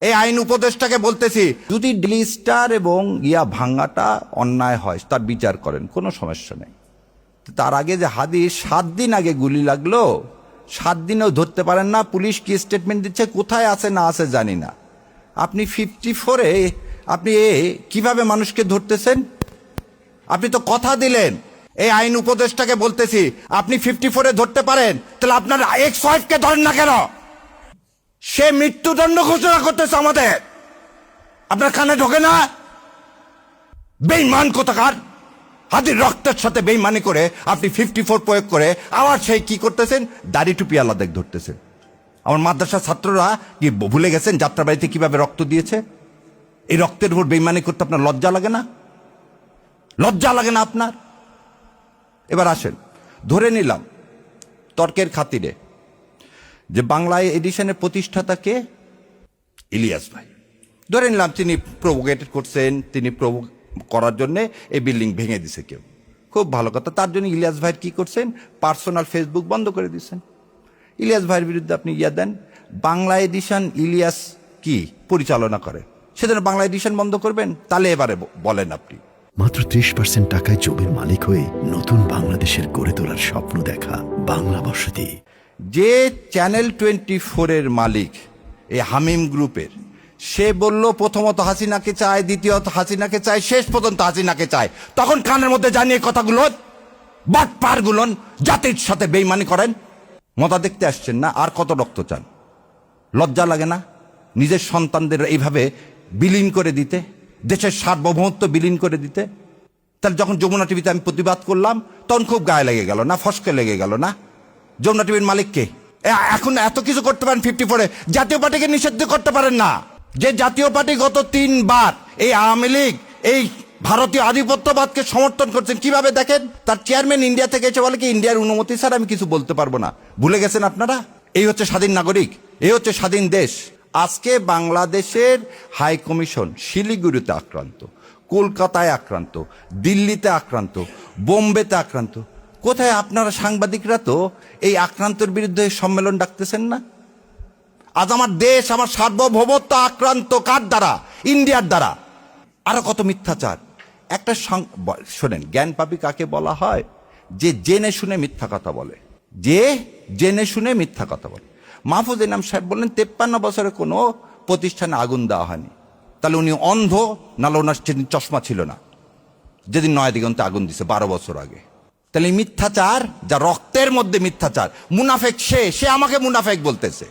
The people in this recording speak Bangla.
এই আইন উপদেষ্টাকে বলতেছি, যদি ডেইলি স্টার এবং ভাঙাটা অন্যায় হয় তার বিচার করেন, কোনো সমস্যা নেই। তার আগে যে হাদিস 7 দিন আগে গুলি লাগলো, 7 দিনেও ধরতে পারেন না। পুলিশ কি স্টেটমেন্ট দিচ্ছে, কোথায় আছে না আছে জানি না। আপনি 54-এ আপনি কিভাবে মানুষকে ধরতেছেন? আপনি তো কথা দিলেন। এই আইন উপদেষ্টাকে বলতেছি, আপনি 54-এ ধরতে পারেন, তাহলে আপনার এক্স ওয়াইফকে ধরেন না কেন? সে মৃত্যুদণ্ড ঘোষণা করতেছে আমাদের, আপনার কানে ঢোকে না? বেঈমান কোথাকার! হাতির রক্তের সাথে বেঈমানি করে আপনি 54 প্রয়োগ করে আবার সেই কি করতেছেন, দাড়ি টুপি আলাদা ধরতেছেন। আমার মাদ্রাসার ছাত্ররা কি ভুলে গেছেন যাত্রাবাড়িতে কিভাবে রক্ত দিয়েছে? এই রক্তের উপর বেঈমানি করতে আপনার লজ্জা লাগে না? লজ্জা লাগে না আপনার? এবার আসেন, ধরে নিলাম তর্কের খাতিরে যে বাংলা এডিশনের প্রতিষ্ঠাতাকে ইলিয়াস ভাই, ধরে নিলাম তিনি প্রভোকেটেড করছেন, তিনি করার জন্য এই বিল্ডিং ভেঙে দিছে কেউ, খুব ভালো কথা। তার জন্য ইলিয়াস ভাইয়ের কি করছেন, পার্সোনাল ফেসবুক বন্ধ করে দিচ্ছেন। ইলিয়াস ভাইয়ের বিরুদ্ধে আপনি দেন, বাংলা এডিশন ইলিয়াস কি পরিচালনা করে, সেজন্য বাংলা এডিশন বন্ধ করবেন? তাহলে এবারে বলেন আপনি। মাত্র 30% টাকায় জমির মালিক হয়ে নতুন বাংলাদেশের গড়ে তোলার স্বপ্ন দেখা বাংলা বসতি। যে চ্যানেল 24-এর মালিক এই হামিম গ্রুপের, সে বলল প্রথমত হাসিনাকে চায়, দ্বিতীয়ত হাসিনাকে চায়, শেষ পর্যন্ত হাসিনাকে চায়। তখন কানের মধ্যে জানিয়ে কথাগুলো বাটপারগুলো জাতির সাথে বেইমানি করেন। মজা দেখতে আসছেন না? আর কত রক্ত চান? লজ্জা লাগে না নিজের সন্তানদের এইভাবে বিলীন করে দিতে, দেশের সার্বভৌমত্ব বিলীন করে দিতে? তাহলে যখন যমুনা টিভিতে আমি প্রতিবাদ করলাম, তখন খুব গায়ে লেগে গেল না, ফসকে লেগে গেল না? যমুনা টিভির মালিককে এখন এত কিছু করতে পারেন 54-এ, জাতীয় পার্টিকে নিষিদ্ধ করতে পারেন না? যে জাতীয় পার্টি গত 3 বার এই আওয়ামী লীগ এই ভারতীয় আধিপত্যবাদকে সমর্থন করছেন, কিভাবে দেখেন? তার চেয়ারম্যান ইন্ডিয়া থেকে এসে বলে কি, ইন্ডিয়ার অনুমতি ছাড়া আমি কিছু বলতে পারবো না। ভুলে গেছেন আপনারা? এই হচ্ছে স্বাধীন নাগরিক, এই হচ্ছে স্বাধীন দেশ। আজকে বাংলাদেশের হাই কমিশন শিলিগুড়িতে আক্রান্ত, কলকাতায় আক্রান্ত, দিল্লিতে আক্রান্ত, বোম্বেতে আক্রান্ত। কোথায় আপনারা সাংবাদিকরা তো এই আক্রান্তের বিরুদ্ধে সম্মেলন ডাকতেছেন না? আজ আমার দেশ, আমার সার্বভৌমত্ব আক্রান্ত কার দ্বারা? ইন্ডিয়ার দ্বারা। আরো কত মিথ্যাচার। একটা শোনেন, জ্ঞান পাপী কাকে বলা হয়? যে জেনে শুনে মিথ্যা কথা বলে, যে জেনে শুনে মিথ্যা কথা বলে। মাহফুজ ইনাম সাহেব বললেন 53 বছরে কোনো প্রতিষ্ঠানে আগুন দেওয়া হয়নি। তাহলে উনি অন্ধ, নাহলে ওনার সেদিন চশমা ছিল না যেদিন নয়াদিগন্তে আগুন দিছে 12 বছর আগে। তাহলে মিথ্যাচার, যা রক্তের মধ্যে মিথ্যাচার, মুনাফেক সে আমাকে মুনাফেক বলতেছে।